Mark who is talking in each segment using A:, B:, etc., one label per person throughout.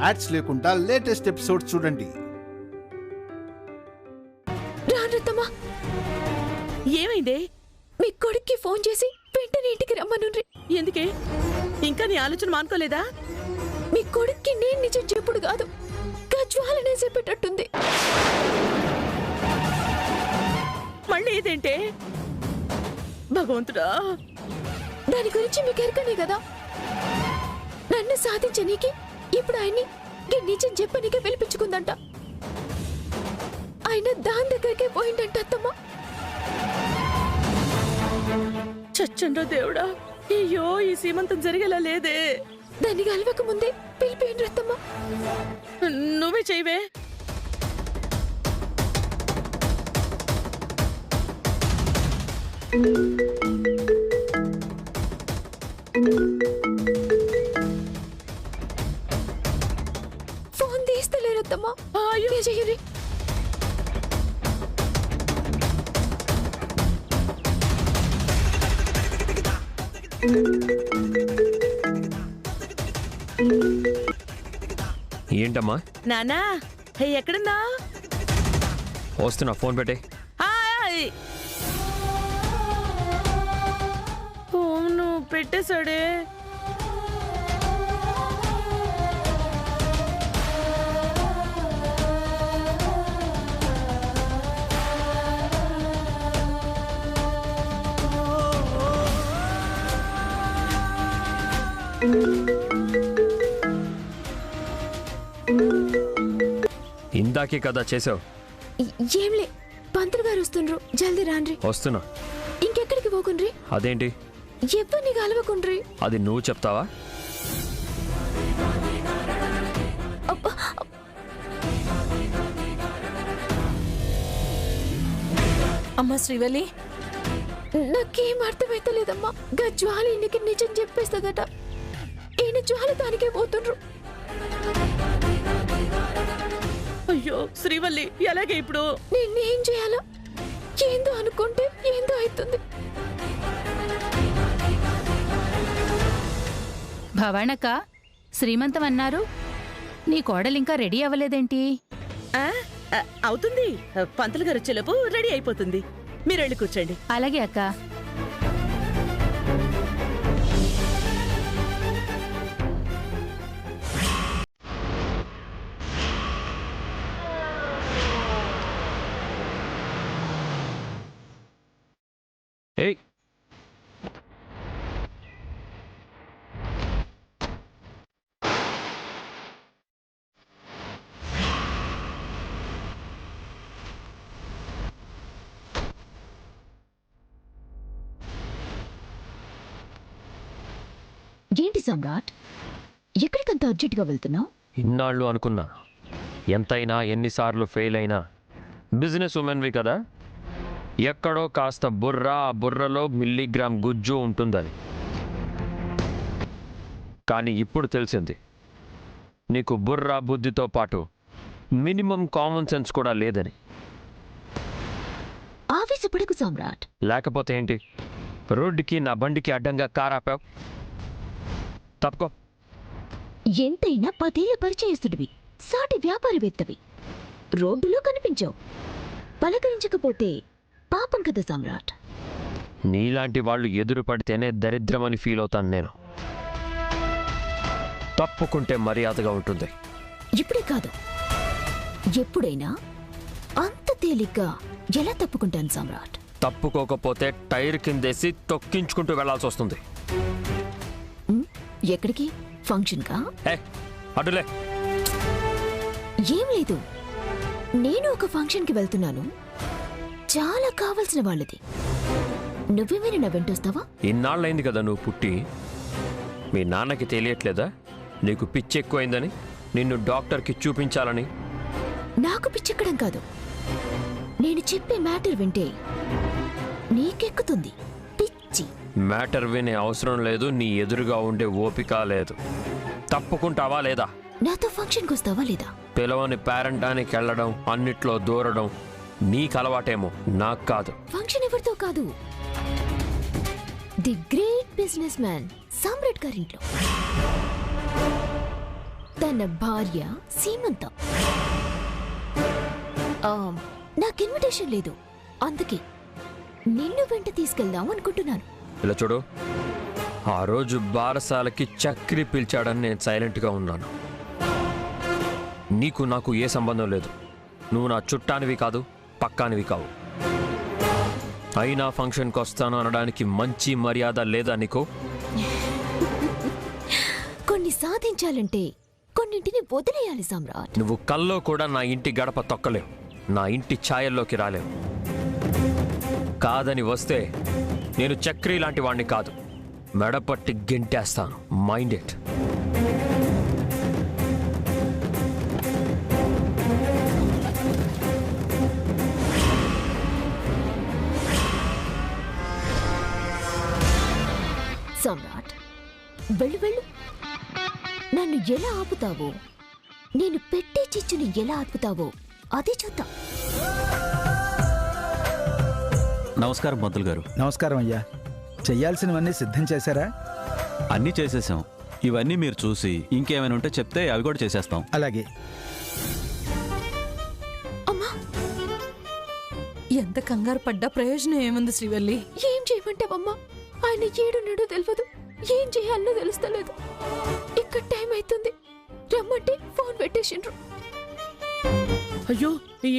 A: Ads లేకుండా latest episodes చూడండి.
B: రానత్తమ్మా,
C: ఏమైందే?
B: మీ కొడుక్కి ఫోన్ చేసి వెంటనే ఇంటికి రమ్మనుండ్రి.
C: ఎందుకే? ఇంకా నీ ఆలోచన మానుకోలేదా?
B: మీ కొడుక్కి నేను నిజం చెప్పుడు కాదు, గజ్వాలనే చెప్పేటట్టుంది.
C: మళ్ళీ ఇదేంటే? భగవంతుడా,
B: దాని గురించి మీకు ఎరకనే కదా. నన్ను సాధించనీకి ఇప్పుడు ఆయన్ని నిజం చెప్పనీకే పిలిపించుకుందంట. ఆయన దాని దగ్గరికే పోయిందంట అత్తమ్మ.
C: చచ్చండ్రా దేవుడా, అయ్యో ఈ సీమంతం జరిగేలా లేదే.
B: దాన్ని కలవక ముందే పిలిపోయిండ్రు అత్తమ్మ.
C: నువ్వే చేయవే.
B: ఫోన్ తీస్తలేరు అత్తమ్మ.
C: అయ్యో
B: చెయ్యరి.
D: ఏంటమ్మా?
C: నానా ఎక్కడున్నా?
D: వస్తున్నా, ఫోన్ పెట్టే.
C: ఫోను పెట్టేశాడే.
D: ఇందాకే కదా చేసావు.
B: ఏంలే, పంతులు గారు వస్తుండ్రు, జల్దీ రాండ్రి.
D: వస్తున్నా.
B: ఇంకెక్కడికి పోకుండ్రి?
D: అదేంటి?
B: ఎవరిని కలవకుండ్రి.
D: అది నువ్వు చెప్తావా?
E: అమ్మా శ్రీవల్లి,
B: నాకేం అర్థమైతలేదమ్మా. గజ్వాల ఇంటికి నిజం చెప్పేస్తుందట. ఈయన జ్వాల దానికే పోతుండ్రు.
C: అయ్యో శ్రీవల్లి, ఎలాగే ఇప్పుడు?
B: నేనేం చేయాలా? ఏందో అనుకుంటే ఏందో అవుతుంది.
E: భవానక్క, శ్రీమంతం అన్నారు, నీ కోడలింకా రెడీ అవ్వలేదేంటి?
C: అవుతుంది, పంతులు గారు వచ్చేలోపు రెడీ అయిపోతుంది. మీరు వెళ్ళి కూర్చోండి.
E: అలాగే అక్క.
D: ఏయ్,
B: ఏంటి సమ్రాట్, ఎక్కడికంత అర్జెంటుగా వెళ్తున్నావు?
D: ఇన్నాళ్ళు అనుకున్నా, ఎంతైనా ఎన్నిసార్లు ఫెయిల్ అయినా బిజినెస్ ఉమెన్వి కదా, ఎక్కడో కాస్త బుర్ర, ఆ బుర్రలో మిల్లీగ్రామ్ గుజ్జు ఉంటుందని. కానీ ఇప్పుడు తెలిసింది, నీకు బుర్ర బుద్ధితో పాటు మినిమం కామన్ సెన్స్ కూడా లేదని.
B: ఆవేశపడకు సమ్రాట్.
D: లేకపోతే ఏంటి, రోడ్డుకి నా బండికి అడ్డంగా కార్ ఆపావు? తప్పుకో.
B: ఎంతైనా 10 ఏళ్ల పరిచయస్తుడివి, సాటి వ్యాపారవేత్తవి. రోడ్డులో కనిపించావు, పలకరించకపోతే పాపం కదా సమ్రాట్.
D: నీలాంటి వాళ్ళు ఎదురు పడితేనే దరిద్రమని ఫీల్ అవుతాను నేను. తప్పుకుంటే మర్యాదగా ఉంటుంది.
B: ఇప్పుడే కాదు, ఎప్పుడైనా అంత తేలిగ్గా ఎలా తప్పుకుంటాను సమ్రాట్?
D: తప్పుకోకపోతే టైర్ కిందేసి తొక్కించుకుంటూ వెళ్లాల్సి వస్తుంది.
B: ఎక్కడికి? ఫంక్షన్ కా?
D: అడులే.
B: ఏం లేదు, నేను ఒక ఫంక్షన్కి వెళ్తున్నాను, చాలా కావలసిన వాళ్ళది. నువ్వేమైనా నా వెంటొస్తావా?
D: ఇన్నాళ్ళైంది కదా నువ్వు పుట్టి. మీ నాన్నకి తెలియట్లేదా నీకు పిచ్చి ఎక్కువైందని, నిన్ను డాక్టర్కి చూపించాలని?
B: నాకు పిచ్చెక్కడం కాదు, నేను చెప్పే మ్యాటర్ వింటే నీకెక్కుతుంది పిచ్చి.
D: మ్యాటర్ వినే అవసరం లేదు, నీ ఎదురుగా ఉండే ఓపిక లేదు. తప్పుకుంటావా లేదా?
B: నాతో ఫంక్షన్కి వస్తావా లేదా?
D: పిలవని పేరెంటానికి వెళ్ళడం, అన్నిట్లో దూరడం నీకు అలవాటేమో, నాకు కాదు.
B: ఫంక్షన్ ఎవరితో కాదు, ది గ్రేట్ బిజినెస్ మ్యాన్ సమ్రాట్ గారింట్లో. తన భార్య సీమంత. నాకు ఇన్విటేషన్ లేదు, అందుకే నిన్ను వెంట తీసుకెళ్దాం అనుకుంటున్నాను.
D: ఇలా చూడు, ఆ రోజు బారసాలకి చక్రి పిలిచాడని నేను సైలెంట్గా ఉన్నాను. నీకు నాకు ఏ సంబంధం లేదు. నువ్వు నా చుట్టానివి కాదు, పక్కానివి కావు. అయినా ఫంక్షన్కి వస్తాను అనడానికి మంచి మర్యాద లేదా నీకు?
B: కొన్ని సాధించాలంటే కొన్నింటిని వదిలేయాలి సామ్రాట్.
D: నువ్వు కల్లో కూడా నా ఇంటి గడప తొక్కలేవు, నా ఇంటి ఛాయల్లోకి రాలేవు. కాదని వస్తే నేను చక్రీ లాంటి వాణ్ణి కాదు, మెడపట్టి గెంటేస్తాను. Mind it.
B: సమ్రాట్, వెళ్ళు వెళ్ళు. నన్ను ఎలా ఆపుతావో, నేను పెట్టే చిచ్చుని ఎలా ఆపుతావో అదే చూద్దాం.
F: నమస్కారం పంతులు గారు.
A: నమస్కారం అయ్యా. చెయ్యాల్సినవన్నీ సిద్ధం చేశారా?
F: అన్నీ చేసేసాం. ఇవన్నీ మీరు చూసి ఇంకేమైనా ఉంటే చెప్తే అవి కూడా చేసేస్తాం.
A: అలాగే.
B: అమ్మా,
E: ఎంత కంగారు పడ్డా ప్రయోజనం ఏముంది శ్రీవల్లి?
B: ఏం చేయమంటావమ్మా? ఆయన ఏడున్నాడో తెలియదు, ఏం చేయాలనో తెలుస్తలేదు. ఇక్కడ టైం అవుతుంది, రమ్మంటే ఫోన్ పెట్టేసిండ్రు.
C: అయ్యో,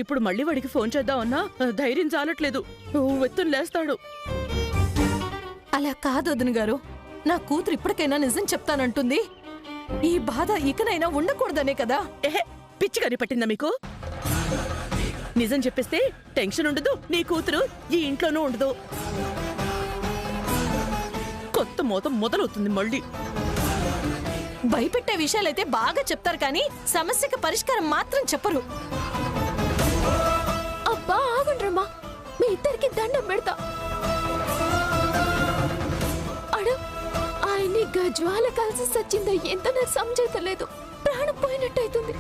C: ఇప్పుడు మళ్ళీ వాడికి ఫోన్ చేద్దామన్నా ధైర్యం చాలట్లేదు. వెత్తులు లేస్తాడు.
E: అలా కాదు వదిన గారు, నా కూతురు ఇప్పటికైనా నిజం చెప్తానంటుంది. ఈ బాధ ఇకనైనా ఉండకూడదనే కదా.
C: ఏహే, పిచ్చి కని పట్టిందా మీకు? నిజం చెప్పేస్తే టెన్షన్ ఉండదు, నీ కూతురు ఈ ఇంట్లోనూ ఉండదు. కొత్త మోతం మొదలవుతుంది మళ్ళీ.
E: భయపెట్టే విషయాలైతే బాగా చెప్తారు కానీ సమస్యకి పరిష్కారం మాత్రం చెప్పరు.
B: అబ్బా ఆగుండ్రమ్మా, మీ ఇద్దరికి దండం పెడతా. అడ ఆయన్ని గజ్వాల కలిసి సచ్చిందో ఎంత నాకు సమజైతలేదు. ప్రాణం పోయినట్టయితుంది.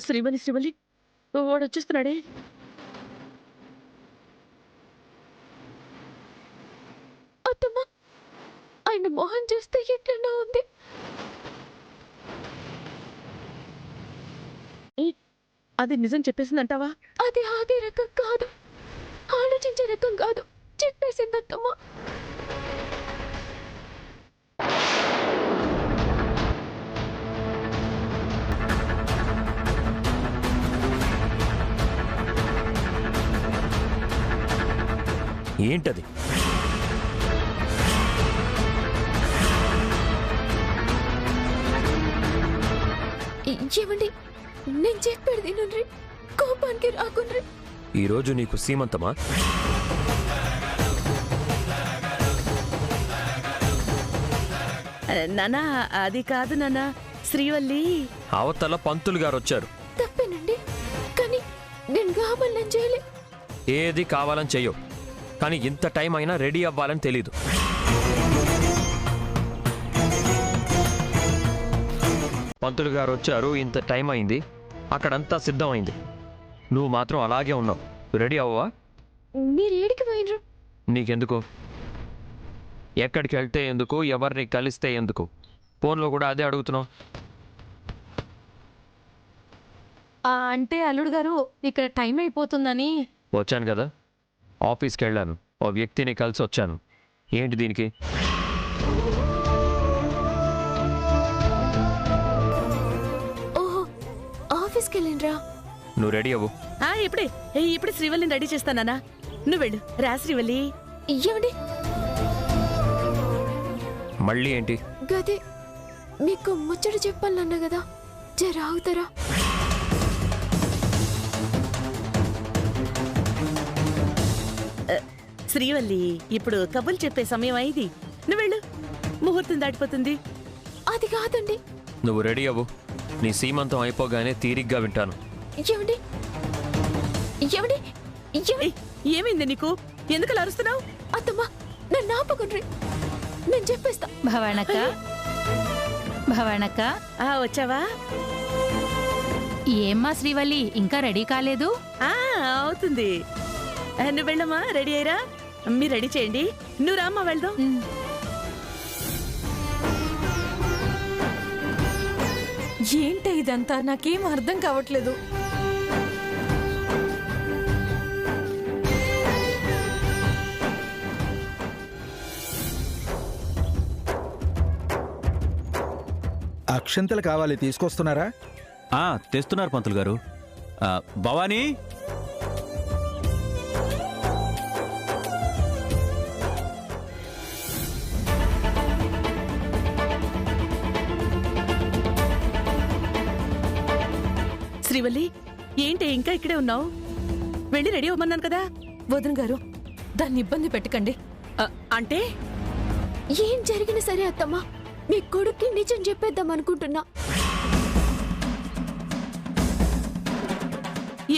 C: శ్రీవల్లి, శ్రీవల్లి, వాడు వచ్చేస్తున్నాడే.
B: అత్తమ్మ, ఆయన మొహం చూస్తే ఎట్లన్నా ఉంది.
C: అది నిజం చెప్పేసిందంటావా?
B: అది ఆది రకం కాదు, ఆలోచించే రకం కాదు, చెప్పేసింది అత్తమ్మ.
D: ఏంటది?
B: ఏమండి, నేను చెప్పేది తినండి, కోపానికి రాకుండ్రి.
D: ఈరోజు నీకు సీమంతమా?
C: నానా, అది కాదు నానా. శ్రీవల్లి
D: అవతల పంతులు గారు వచ్చారు.
B: తప్పేనండి, కానీ నేను కావాలని చేయలే.
D: ఏది కావాలని చెయ్యవు, కానీ ఇంత టైం అయినా రెడీ అవ్వాలని తెలీదు. పంతులు గారు వచ్చారు, ఇంత టైం అయింది, అక్కడంతా సిద్ధమైంది. నువ్వు మాత్రం అలాగే ఉన్నావు. రెడీ అవ్వవా?
B: మీరు ఏడికి పోయినరు?
D: నీకెందుకు? ఎక్కడికి వెళ్తే ఎందుకు, ఎవరిని కలిస్తే ఎందుకు? ఫోన్లో కూడా అదే అడుగుతున్నావు.
E: అంటే అల్లుడు గారు, ఇక్కడ టైం అయిపోతుందని.
D: వచ్చాను కదా, ఆఫీస్కి వెళ్ళాను, ఓ వ్యక్తిని కలిసి వచ్చాను. ఏంటి దీనికి?
B: ఓహో, ఆఫీస్కి వెళ్ళిండ్రా?
D: నువ్వు రెడీ అవ్వు.
C: ఇప్పుడే శ్రీవల్లిని రెడీ చేస్తానా. నువ్వు వెళ్ళు రా శ్రీవల్లి.
B: ఏమండి?
D: మళ్ళీ ఏంటి?
B: గదే మీకు ముచ్చట చెప్పాలన్నా కదా, జర ఆగుతారా?
C: శ్రీవల్లి, ఇప్పుడు కబుర్లు చెప్పే సమయం అయింది. నువ్వు వెళ్ళు, ముహూర్తం దాటిపోతుంది.
B: అది కాదండి.
D: నువ్వు రెడీ అవ్వు, నీ సీమంతం అయిపోగానే తీరిగ్గా వింటాను.
B: ఏమండి? ఏమండి?
C: ఏమైంది నీకు? ఎందుకు అరుస్తున్నావు?
B: అత్తమ్మా, నన్ను ఆపకుండ్రి. నేను చెప్పేస్తా.
G: భవానక్క భవానక్క
C: వచ్చావా?
G: ఏమ్మా శ్రీవల్లి ఇంకా రెడీ కాలేదు?
C: అవుతుంది. నువ్వు వెళ్ళమ్మా, రెడీ అయ్యరా. మీరు రెడీ చేయండి, నువ్వు రామ్మా వెళ్దాం.
E: ఏంటి ఇదంతా? నాకేం అర్థం కావట్లేదు.
A: అక్షంతలు కావాలి, తీసుకొస్తున్నారా?
F: తెస్తున్నారు పంతులు గారు. భవానీ,
C: శ్రీవల్లి, ఏంటి ఇంకా ఇక్కడే ఉన్నావు? వెళ్ళి రెడీ అవ్వమన్నాను కదా.
E: వదిన గారు, దాన్ని ఇబ్బంది పెట్టకండి.
C: అంటే
B: ఏం జరిగినా సరే అత్తమ్మా, మీ కొడుక్కి నిజం చెప్పేద్దాం అనుకుంటున్నా.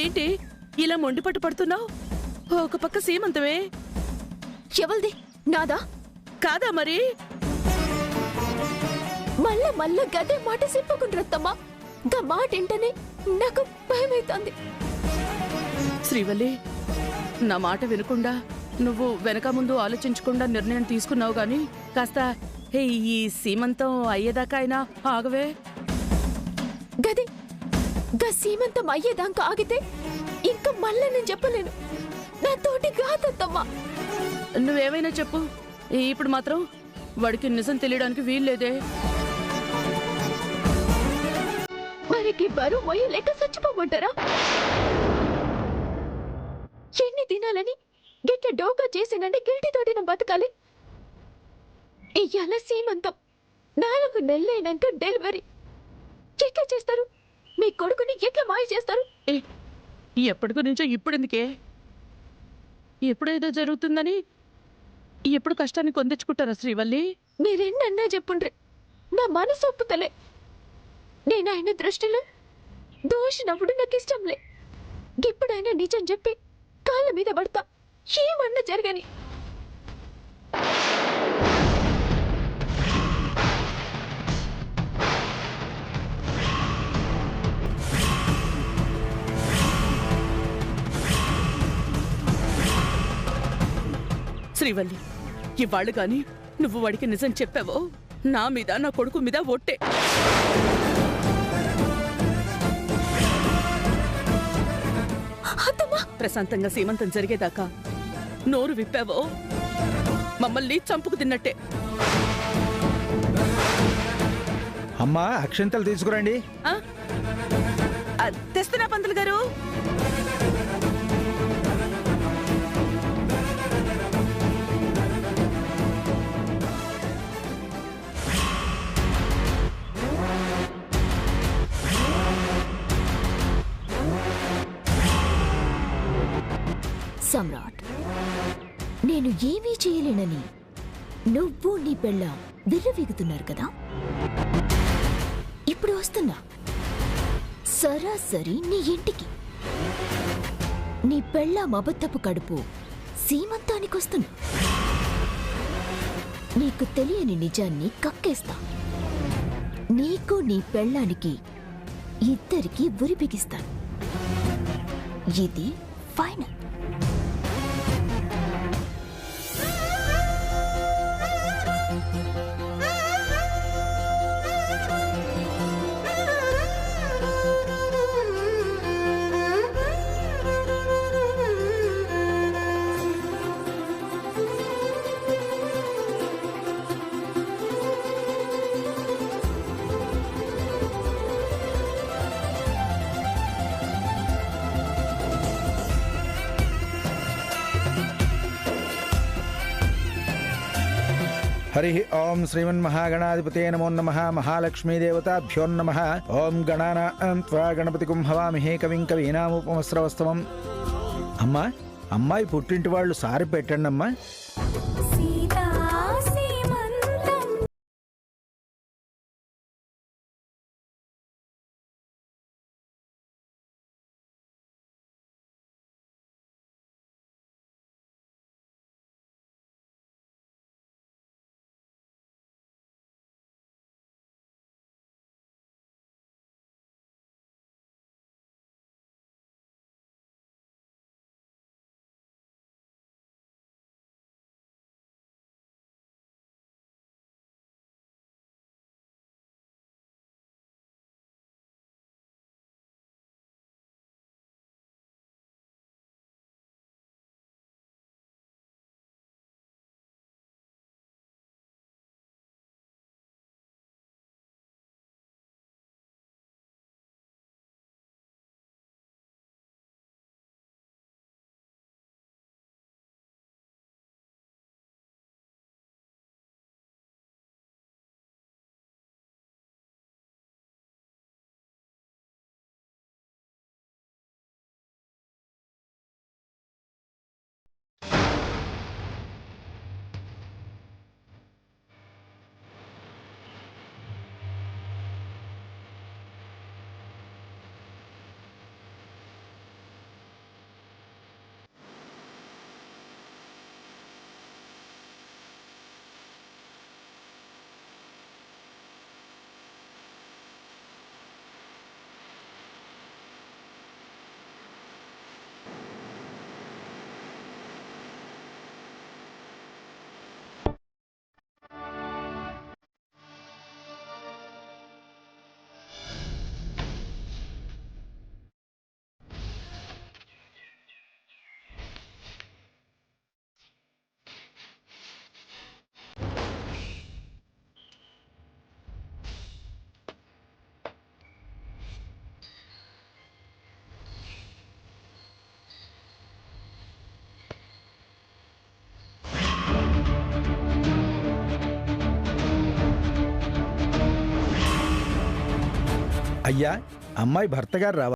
C: ఏంటి ఇలా మొండిపట్టు పడుతున్నావు? ఒక పక్క సీమంతమే.
B: ఎవల్ది? నాదా?
C: కాదా మరి?
B: మళ్ళా మళ్ళా గదే మాట చెప్పకుండ్రత్తమ్మా. గా మాట ఏంటనే నాకు భయమైతుంది.
C: శ్రీవల్లి, నా మాట వినకుండా నువ్వు వెనక ముందు ఆలోచించకుండా నిర్ణయం తీసుకున్నావు గాని కాస్త ఈ సీమంతం అయ్యేదాకా అయినా ఆగవే.
B: గది గా సీమంతం అయ్యేదాకా ఆగితే ఇంకా మళ్ళా నేను చెప్పలేను. నా తోటి కాదత్తమ్మా.
C: నువ్వేమైనా చెప్పు, ఇప్పుడు మాత్రం వాడికి నిజం తెలియడానికి వీల్లేదే.
B: మరికి బరువు మొయ్యలేక చచ్చిపోమంటారా? ఎన్ని దినాలని గిట్ల డోకా చేసినంటే గిల్టితోటి నా బతకాలి. ఇయ్యాల సీమంతం, 4 నెలలైనాక డెలివరీ. ఎట్లా చేస్తారు? మీ కొడుకుని ఎట్లా మాయ చేస్తారు?
C: ఎప్పటి గురించో ఇప్పుడు ఎందుకే? ఎప్పుడేదో జరుగుతుందని ఎప్పుడు కష్టాన్ని కొందించుకుంటారా శ్రీవల్లి?
B: మీరెన్నన్నా చెప్పుండ్రి, నా మనసు ఒప్పుతలే. నేను ఆయన దృష్టిలో దోషినప్పుడు నాకు ఇష్టంలే. ఇప్పుడైనా నిజం చెప్పి కాళ్ళ మీద పడతా, ఏమన్నా జరగని.
C: శ్రీవల్లి, ఇవాళ్ళు గాని నువ్వు వాడికి నిజం చెప్పావో నా మీద నా కొడుకు మీద ఒట్టే. ప్రశాంతంగా సీమంతం జరిగేదాకా నోరు విప్పావో మమ్మల్ని చంపుకు తిన్నట్టే.
A: అమ్మా, అక్షంతలు తీసుకురండి.
C: తెస్తున్నా పంతులు గారు.
B: సమ్రాట్, నేను ఏమీ చేయలేనని నువ్వు నీ పెళ్ళాం విర్రవీగుతున్నారు కదా. ఇప్పుడు వస్తున్నా సరాసరి నీ ఇంటికి. నీ పెళ్ళాం అబద్ధపు కడుపు సీమంతానికొస్తున్నా. నీకు తెలియని నిజాన్ని కక్కేస్తా. నీకు నీ పెళ్ళానికి ఇద్దరికి ఉరి బిగిస్తాను. ఇది ఫైనల్.
A: హరి ఓం శ్రీమన్మహాగణాధిపతే నమో నమః. మహాలక్ష్మీదేవతాభ్యో నమః. ఓం గణానాం త్వా గణపతిగుం హవామహే కవిం కవీనాముపమస్రవస్తవం. అమ్మా, అమ్మాయి పుట్టింటి వాళ్ళు సారి పెట్టండి అమ్మా. అయ్యా, అమ్మాయి భర్త గారు రావాలి.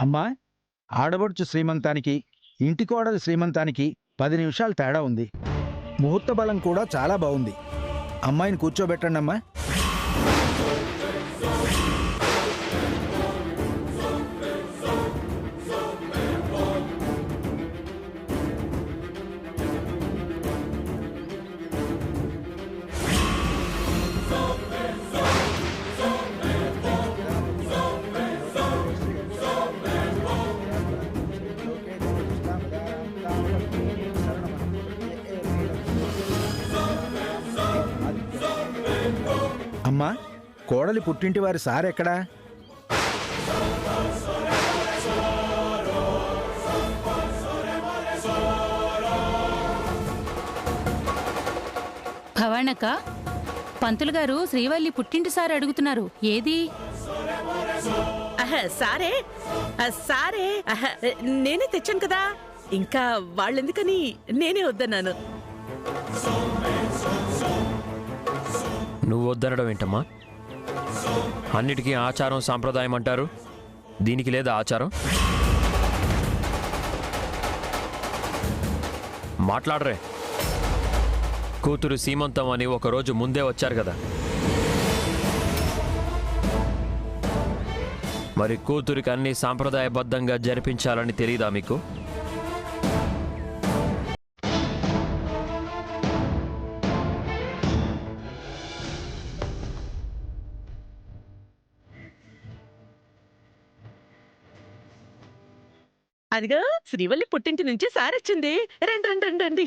A: అమ్మా, ఆడబడుచు శ్రీమంతానికి ఇంటి కోడలి శ్రీమంతానికి 10 నిమిషాలు తేడా ఉంది. ముహూర్త బలం కూడా చాలా బాగుంది. అమ్మాయిని కూర్చోబెట్టండి అమ్మా. అమ్మా, కోడలి పుట్టింటి వారి సారెక్కడా?
G: భవానక్క, పంతులు గారు శ్రీవల్లి పుట్టింటి సార్ అడుగుతున్నారు. ఏది?
C: సారే సారే నేనే తెచ్చాను కదా, ఇంకా వాళ్ళెందుకని నేనే వద్దన్నాను.
D: నువ్వు వద్దనడం ఏంటమ్మా? అన్నిటికీ ఆచారం సాంప్రదాయం అంటారు, దీనికి లేదా ఆచారం? మాట్లాడరే. కూతురు సీమంతం అని ఒకరోజు ముందే వచ్చారు కదా, మరి కూతురికి అన్ని సాంప్రదాయబద్ధంగా జరిపించాలని తెలీదా మీకు?
C: అదిగా శ్రీవల్లి పుట్టింటి నుంచి సారొచ్చింది. రండి రండి రండి రండి.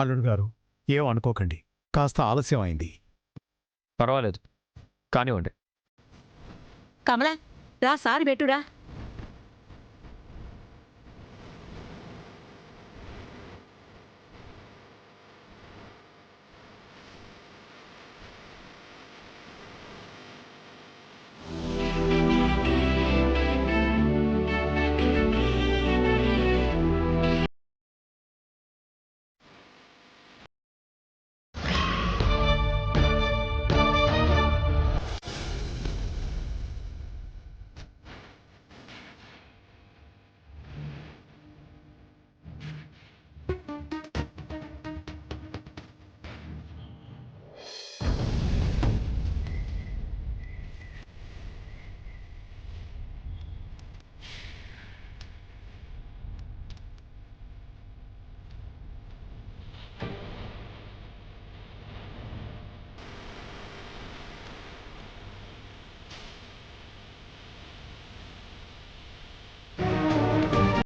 H: అల్లుడు గారు, ఏం అనుకోకండి, కాస్త ఆలస్యం అయింది.
D: పర్వాలేదు, కానివ్వండి.
C: కమలా రా, సారి పెట్టురా.